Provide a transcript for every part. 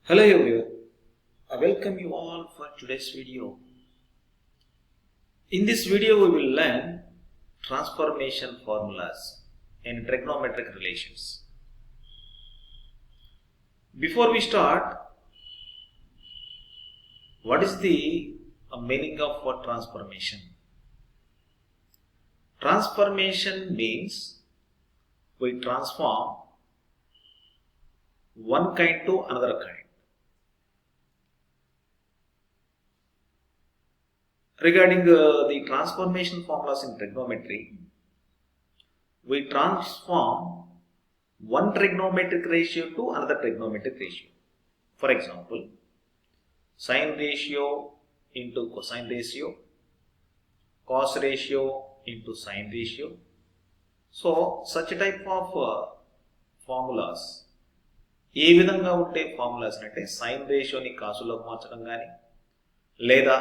Hello everyone, I welcome you all for today's video. In this video we will learn transformation formulas in trigonometric relations. Before we start, what is the meaning of what transformation? Transformation means we transform one kind to another kind. Regarding the transformation formulas in trigonometry, we transform one trigonometric ratio to another trigonometric ratio. For example, sine ratio into cosine ratio, cos ratio into sine ratio. So, such type of formulas, ఏ విధంగా ఉంటే formulas అంటే sign రేషియోని కాసులోకి మార్చడం కానీ లేదా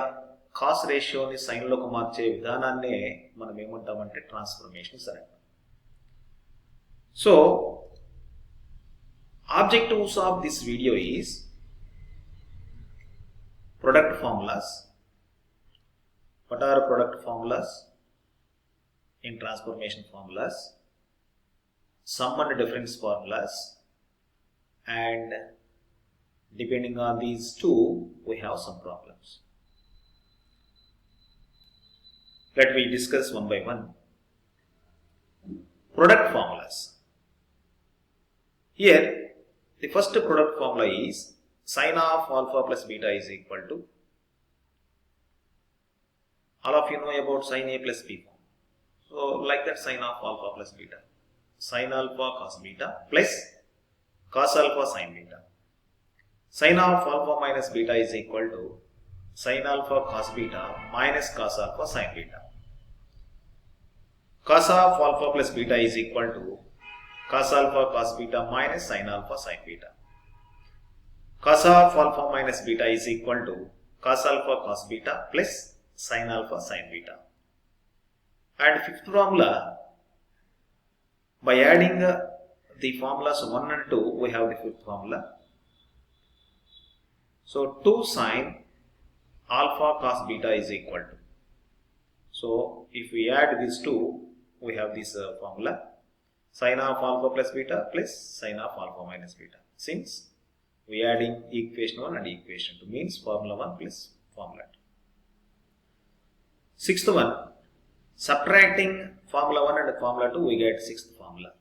cos రేషియోని సైన్లోకి మార్చే విధానాన్నే మనం ఏమంటామంటే transformations అని. So objectives of this video is product formulas. What are product formulas in transformation formulas? Sum and difference formulas, and depending on these two we have some problems. Let me discuss one by one. Product formulas. Here the first product formula is sin of alpha plus beta is equal to, all of you know about sin A plus B form. So like that, sin of alpha plus beta, sin alpha cos beta plus cos alpha sin beta. Sin of alpha minus beta is equal to sin alpha cos beta minus cos alpha sin beta. Cos of alpha plus beta is equal to cos alpha cos beta minus sin alpha sin beta. Cos of alpha minus beta is equal to cos alpha cos beta plus sin alpha sin beta. And fifth formula, by adding the formulas 1 and 2, we have the fifth formula. So 2 sin alpha cos beta is equal to. So if we add these two, we have this formula, sin of alpha plus beta plus sin of alpha minus beta. Since we are adding equation 1 and equation 2, means formula 1 plus formula 2. Sixth one, subtracting formula 1 and formula 2, we get sixth formula.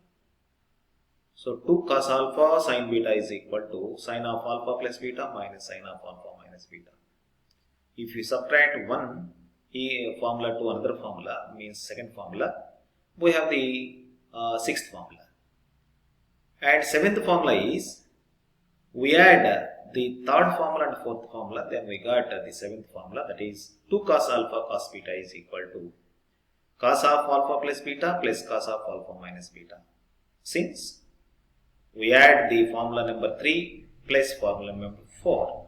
So 2 cos alpha sin beta is equal to sin of alpha plus beta minus sin of alpha minus beta. If we subtract one formula to another formula, means second formula, we have the sixth formula. And seventh formula is, we add the third formula and fourth formula, then we got the seventh formula, that is 2 cos alpha cos beta is equal to cos of alpha plus beta plus cos of alpha minus beta. Since we add the formula number 3 plus formula number 4.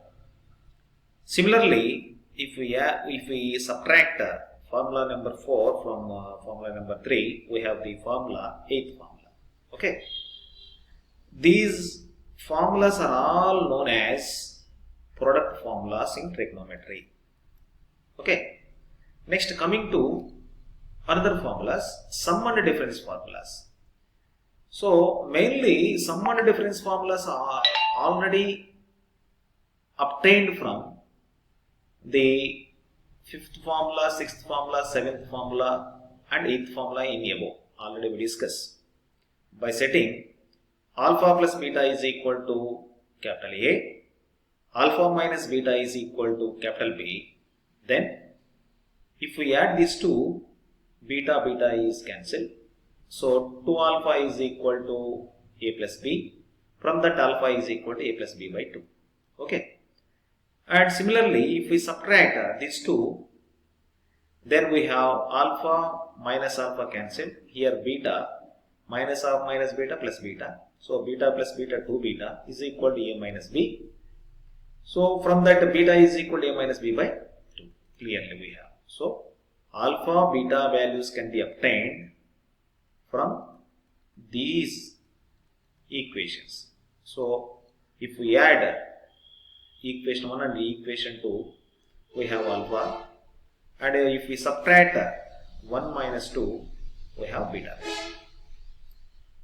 Similarly, if we subtract formula number 4 from formula number 3, we have the formula 8th formula. Okay, these formulas are all known as product formulas in trigonometry. Okay, next coming to another formulas, sum and difference formulas. So mainly sum and difference formulas are already obtained from the fifth formula, sixth formula, seventh formula and eighth formula in above. Already we discussed. By setting alpha plus beta is equal to capital A, alpha minus beta is equal to capital B, then if we add these two, beta is cancelled. So 2 alpha is equal to A plus B. From that, alpha is equal to A plus B by 2. Okay. And similarly, if we subtract these two, then we have alpha minus alpha cancelled. Here beta minus of minus beta plus beta. So beta plus beta 2 beta is equal to A minus B. So from that, beta is equal to A minus B by 2. Clearly we have. So alpha beta values can be obtained from these equations. So if we add equation 1 and equation 2, we have alpha, and if we subtract 1 minus 2, we have beta.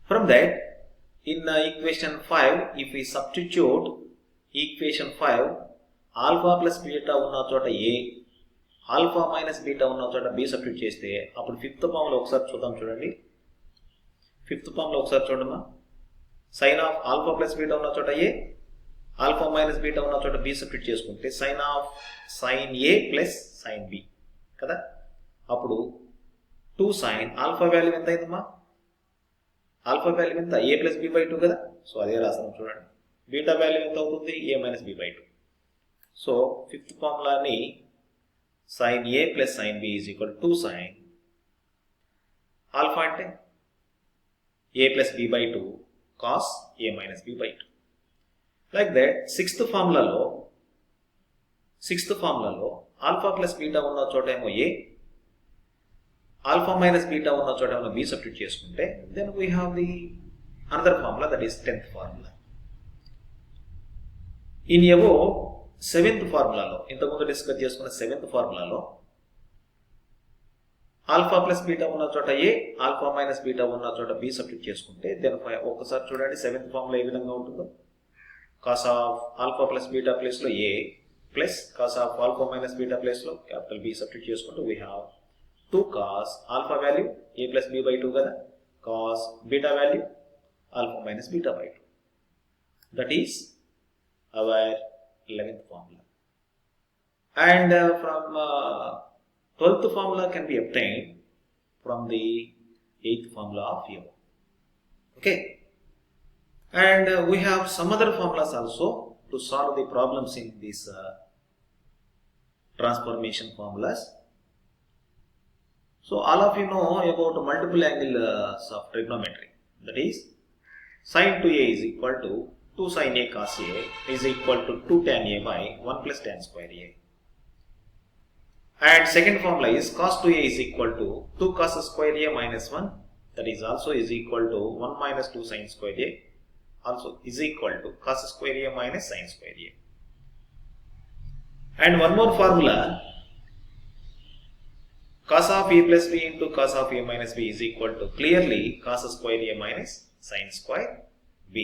From that, in equation 5, if we substitute equation 5, alpha plus beta ఉన్న చోట A, alpha minus beta ఉన్న చోట B substitute చేస్తే అప్పుడు fifth form లో ఒకసారి చూద్దాం చూడండి. ఫిఫ్త్ ఫార్మ్ లో ఒకసారి చూడమ్మా. Sine of alpha plus beta ఉన్న చోట A, ఆల్ఫా మైనస్ బీటా ఉన్న చోట B సబ్స్టిట్యూట్ చేసుకుంటే sine of sine A plus sine B కదా. అప్పుడు 2 సైన్ ఆల్ఫా వాల్యూ ఎంత అయిందమ్మా? ఆల్ఫా వాల్యూ ఎంత? A ప్లస్ B బై 2 కదా. సో అదే రాస్తాం చూడండి. బీటా వాల్యూ ఎంత అవుతుంది? A minus B by 2. So fifth ఫార్ములాని sin A plus sin B is equal to 2 sin alpha అంటే A plus B by 2 cos A minus B by 2. Like that, sixth ఫార్ములాలో alpha plus beta ఉన్న చోట ఏమో A, alpha minus beta ఉన్న చోట ఏమో B substitute చేసుకుంటే then we have the another formula, that is 10th formula. In above 7th ఫార్ములాలో, ఇంతకుముందు discuss చేసుకున్న 7th ఫార్ములాలో alpha plus beta ఉన్న చోట A, ఆల్ఫా మైనస్ బీటా ఉన్న చోట B సబ్స్టిట్యూట్ చేసుకుంటే దెన్ ఒకసారి చూడండి 7th ఫార్ములా ఏ విధంగా ఉంటుందో. Cos of alpha plus beta place లో A plus cos of alpha minus beta place లో క్యాపిటల్ B సబ్స్టిట్యూట్ చేసుకుంటే we have 2 cos alpha value A plus B by 2 కదా, cos beta value alpha minus beta by 2. That is our 11th formula. And from 12th formula can be obtained from the 8th formula of A. Okay. And we have some other formulas also to solve the problems in these transformation formulas. So all of you know about multiple angles of trigonometry. That is, sin 2A is equal to 2 sin A cos A is equal to 2 tan A by 1 plus tan square A. And second formula is cos 2A is equal to 2 cos square A minus 1, that is also is equal to 1 minus 2 sin square A, also is equal to cos square A minus sin square A. And one more formula, cos of A plus B into cos of A minus B is equal to clearly cos square A minus sin square B.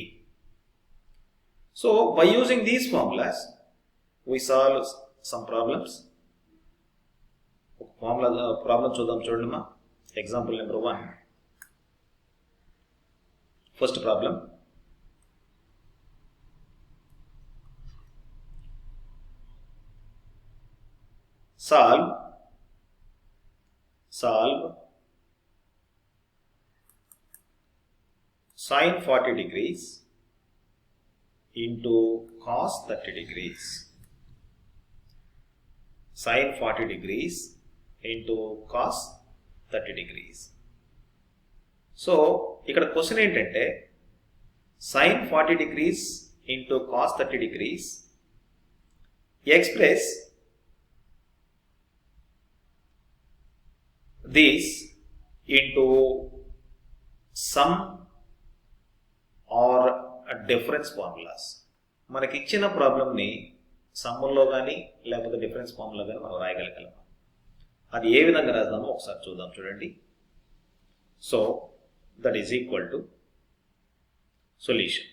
So by using these formulas, we solve some problems. Problem చూద్దాం చూడండి. Example number 1. First problem. Solve sin 40 degrees into cos 30 degrees. Sin 40 degrees into cos 30 degrees. So, ఇక్కడ question ఏంటంటే sin 40 degrees into cos 30 degrees express this into sum or difference formulas. మనకి ఇచ్చిన ప్రాబ్లమ్ని సమ్ముల్లో కానీ లేకపోతే difference formula కానీ మనం రాయగలగలం. అది ఏ విధంగా రాద్దామో ఒకసారి చూద్దాం చూడండి. So that is equal to solution.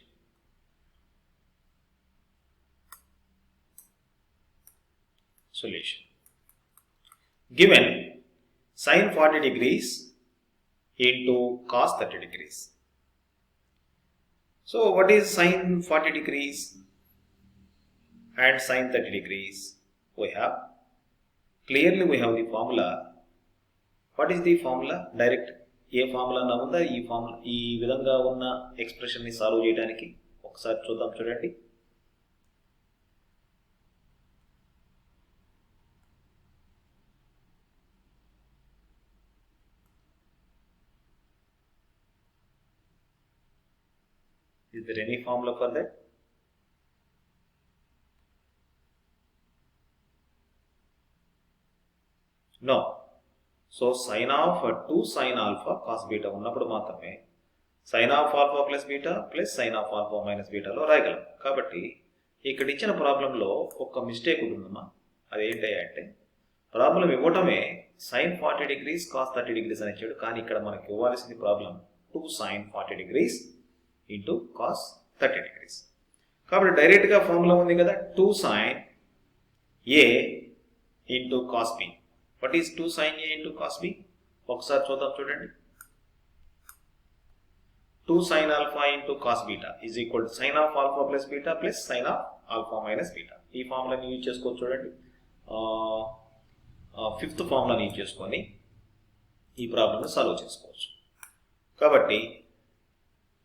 Given sin 40 degrees into cos 30 degrees. So what is sin 40 degrees and sin 30 degrees? We have the formula. What is the formula? Direct A formula ఉందా ఈ విధంగా ఉన్న expression ని solve చేయడానికి ఒకసారి చూద్దాం చూడండి. Is there any formula for that? No. So sin of 2 sin alpha cos beta ఉన్నప్పుడు మాత్రమే sin of alpha plus beta plus sin of alpha minus beta లో రాయగలం. కాబట్టి ఇక్కడ ఇచ్చిన ప్రాబ్లంలో ఒక మిస్టేక్ ఉంటుందమ్మా. అదేంటి అంటే ప్రాబ్లం ఇవ్వటమే sin 40 degrees cos 30 degrees అని ఇచ్చాడు. కానీ ఇక్కడ మనకి ఇవ్వాల్సింది problem 2 sin 40 degrees into cos 30 degrees. కాబట్టి డైరెక్ట్గా ఫార్ములా ఉంది కదా, 2 sin a into cos b. What is 2 sin a into cos b? ఒకసారి చూద్దాం, చూడండి. 2 sin alpha into cos beta is equal to sin of alpha plus beta plus sin of alpha minus beta. ఈ ఫార్ములాని use చేసుకోవచ్చు. చూడండి, fifth ఫార్ములాని use చేసుకొని ఈ ప్రాబ్లమ్ని solve చేసుకోవచ్చు. కాబట్టి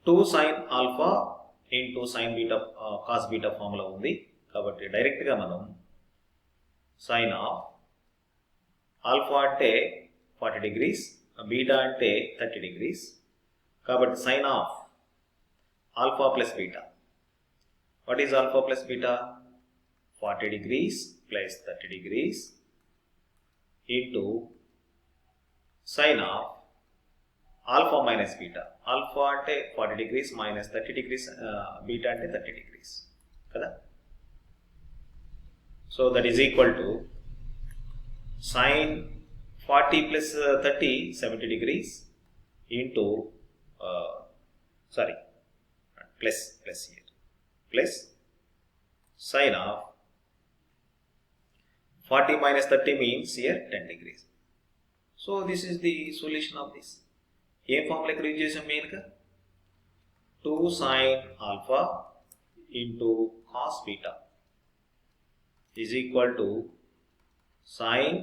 2 sin alpha into sin beta cos beta formula ఉంది. కాబట్టి డైరెక్ట్గా మనం sin of alpha అంటే 40 degrees, beta అంటే 30 degrees. కాబట్టి sin of alpha plus beta. What is alpha plus beta? 40 degrees plus 30 degrees into sin of alpha minus beta. Alpha అంటే 40 degrees minus 30 degrees, beta అంటే 30 degrees కదా. So that is equal to sin 40 plus 30 70 degrees into plus here plus sin of 40 minus 30 means here 10 degrees. So this is the solution of this. A formula ఇక్కడ use చేసాం మెయిన్గా? 2 sin alpha into cos beta is equal to sin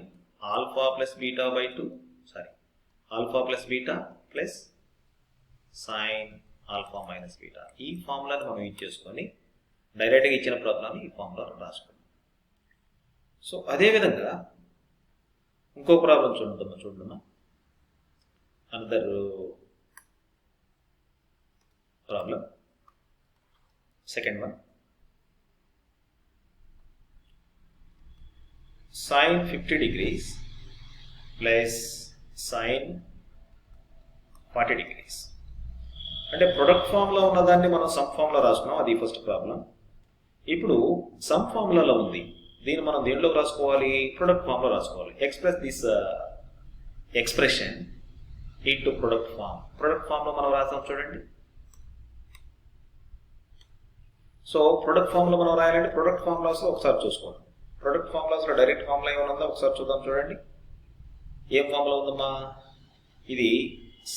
alpha plus beta by 2, alpha plus beta plus sin alpha minus beta. ఈ ఫార్ములాని మనం use చేసుకొని డైరెక్ట్గా ఇచ్చిన ప్రాబ్లాన్ని ఈ ఫార్ములాలో రాసుకున్నాం. సో అదేవిధంగా ఇంకో ప్రాబ్లం చూడమ్మా. Another problem, second one. sin 50 degrees plus sin 40 degrees. అంటే ప్రొడక్ట్ ఫార్ములా ఉన్నదాన్ని మనం సమ్ ఫార్ములా రాసుకున్నాం. అది ఫస్ట్ ప్రాబ్లం. ఇప్పుడు సమ్ ఫార్ములాలో ఉంది, దీన్ని మనం దేంట్లోకి రాసుకోవాలి? ప్రొడక్ట్ ఫార్ములా రాసుకోవాలి. Express this expression into product form. Product formula మనం రాసాం, చూడండి. సో ప్రొడక్ట్ ఫార్ములా మనం రాయాలంటే ప్రొడక్ట్ ఫార్ములాస్లో ఒకసారి చూసుకోండి. ప్రొడక్ట్ ఫార్ములాస్లో డైరెక్ట్ ఫార్ములా ఏమైనా ఉందా ఒకసారి చూద్దాం, చూడండి. ఏం ఫార్ములా ఉందమ్మా? ఇది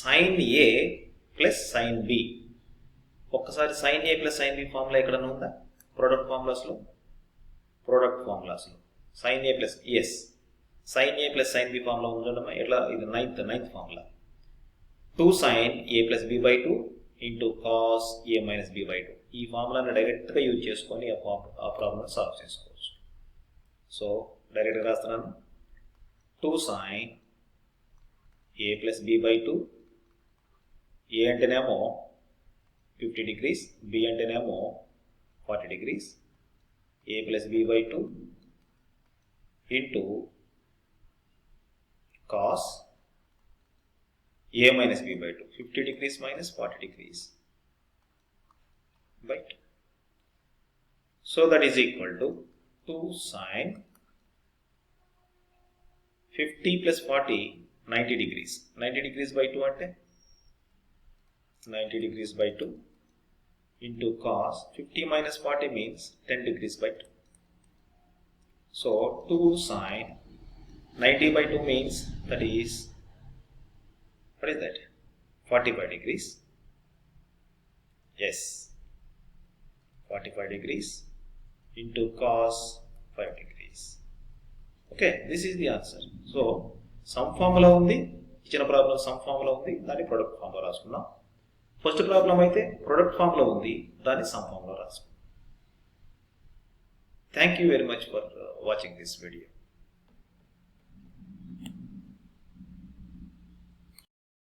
sin a plus sin b. ఒక్కసారి sin a plus sin b formula ఎక్కడన్నా ఉందా ప్రొడక్ట్ ఫార్ములాస్లో? sin a plus sin a plus sin b formula ఉందమ్మా. ఎట్లా? ఇది ninth formula. 2 sin a plus b by 2 into cos a minus b by 2. ఈ ఫార్ములాని డైరెక్ట్గా use చేసుకొని ఆ ప్రాబ్లమ్ సాల్వ్ చేసుకోవచ్చు. సో డైరెక్ట్గా రాస్తున్నాను. 2 sin a plus b by 2. a అంటేనేమో 50 degrees, b అంటేనేమో 40 degrees. a plus b by 2 into cos a minus b by 2. 50 degrees minus 40 degrees by 2. So that is equal to 2 sin 50 plus 40 90 degrees. 90 degrees by 2 అంటే 90 degrees by 2 into cos 50 minus 40 means 10 degrees by 2. So 2 sin 90 by 2 means that is, what is that? 45 degrees. Yes, 45 degrees into cos 5 degrees. Okay, this is the answer. So some formula ఉంది, ఇచ్చిన problem some formula ఉంది, దాన్ని product formula రాసుకున్నాం. First problem అయితే product formula ఉంది, దాన్ని some formula రాసుకున్నాం. Thank you very much for watching this video.